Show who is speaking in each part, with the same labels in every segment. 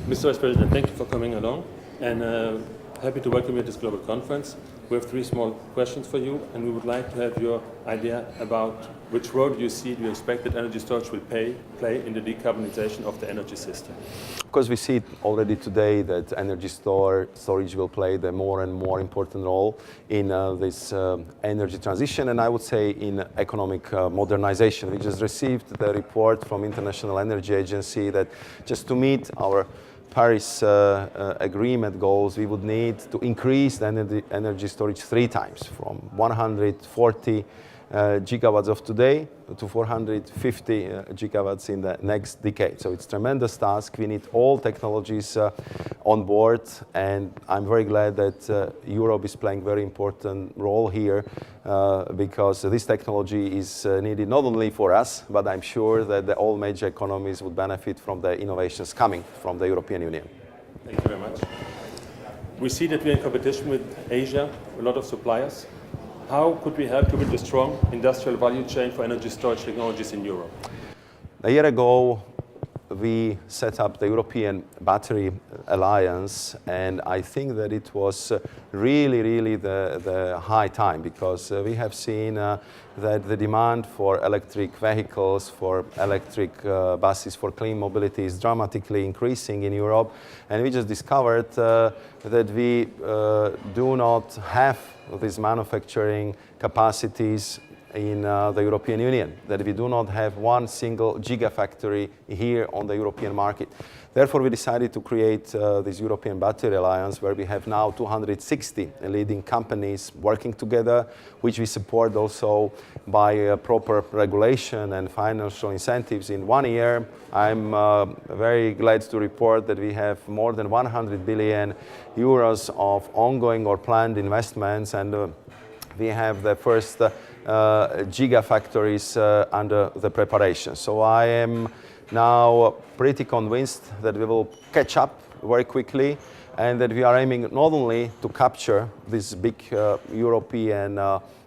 Speaker 1: Mr. Vice President, thank you for coming along, and happy to welcome you at this global conference. We have three small questions for you, and we would like to have your idea about which role do you expect that energy storage will play in the decarbonization of the energy system?
Speaker 2: Of course, we see already today that energy storage will play the more and more important role in this energy transition, and I would say in economic modernization. We just received the report from International Energy Agency that just to meet our Paris Agreement goals, we would need to increase the energy storage 3 times, from 140 gigawatts of today to 450 gigawatts in the next decade. So it's a tremendous task. We need all technologies on board, and I'm very glad that Europe is playing a very important role here because this technology is needed not only for us, but I'm sure that all major economies would benefit from the innovations coming from the European Union.
Speaker 1: Thank you very much. We see that we're in competition with Asia, a lot of suppliers. How could we help to build a strong industrial value chain for energy storage technologies in Europe?
Speaker 2: A year ago, we set up the European Battery Alliance, and I think that it was really the high time, because we have seen that the demand for electric vehicles, for electric buses, for clean mobility is dramatically increasing in Europe, and we just discovered that we do not have these manufacturing capacities in the European Union, that we do not have one single gigafactory here on the European market. Therefore, we decided to create this European Battery Alliance, where we have now 260 leading companies working together, which we support also by proper regulation and financial incentives. In 1 year, I'm very glad to report that we have more than 100 billion euros of ongoing or planned investments, and we have the first gigafactories under the preparation. So I am now pretty convinced that we will catch up very quickly, and that we are aiming not only to capture this big European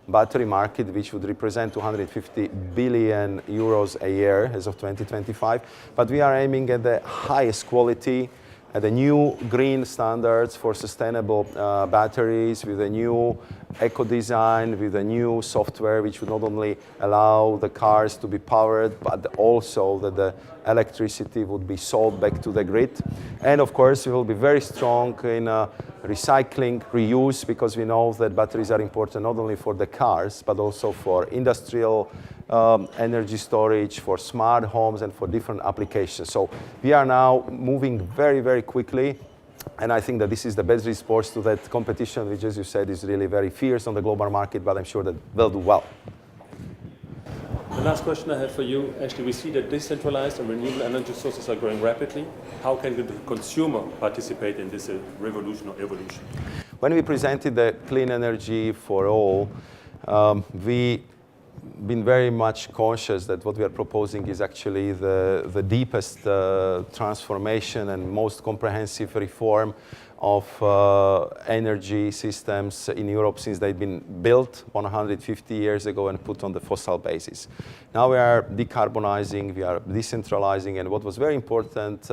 Speaker 2: battery market, which would represent 250 billion euros a year as of 2025, but we are aiming at the highest quality, at the new green standards for sustainable batteries, with a new eco-design, with a new software which would not only allow the cars to be powered, but also that the electricity would be sold back to the grid. And of course, we will be very strong in recycling, reuse, because we know that batteries are important not only for the cars, but also for industrial energy storage, for smart homes, and for different applications. So we are now moving very quickly, and I think that this is the best response to that competition, which, as you said, is really very fierce on the global market, but I'm sure that we'll do well.
Speaker 1: The last question I have for you, actually, we see that decentralized and renewable energy sources are growing rapidly. How can the consumer participate in this revolution or evolution?
Speaker 2: When we presented the Clean Energy for All, we been very much conscious that what we are proposing is actually the deepest transformation and most comprehensive reform of energy systems in Europe since they've been built 150 years ago and put on the fossil basis. Now we are decarbonizing, we are decentralizing, and what was very important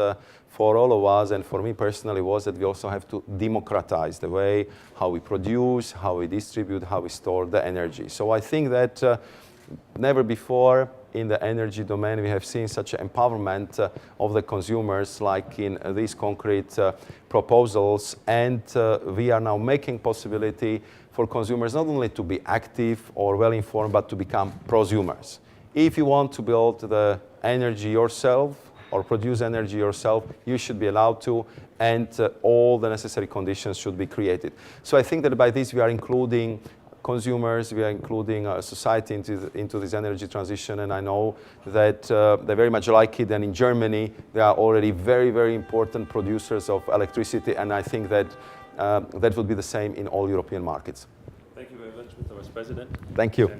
Speaker 2: for all of us and for me personally was that we also have to democratize the way how we produce, how we distribute, how we store the energy. So I think that never before in the energy domain we have seen such an empowerment of the consumers like in these concrete proposals, and we are now making possibility for consumers not only to be active or well informed, but to become prosumers. If you want to build the energy yourself or produce energy yourself, you should be allowed to, and all the necessary conditions should be created. So I think that by this we are including consumers, we are including society into this energy transition, and I know that they very much like it, and in Germany they are already very important producers of electricity, and I think that that will be the same in all European markets.
Speaker 1: Thank you very much, Mr. Vice President.
Speaker 2: Thank you.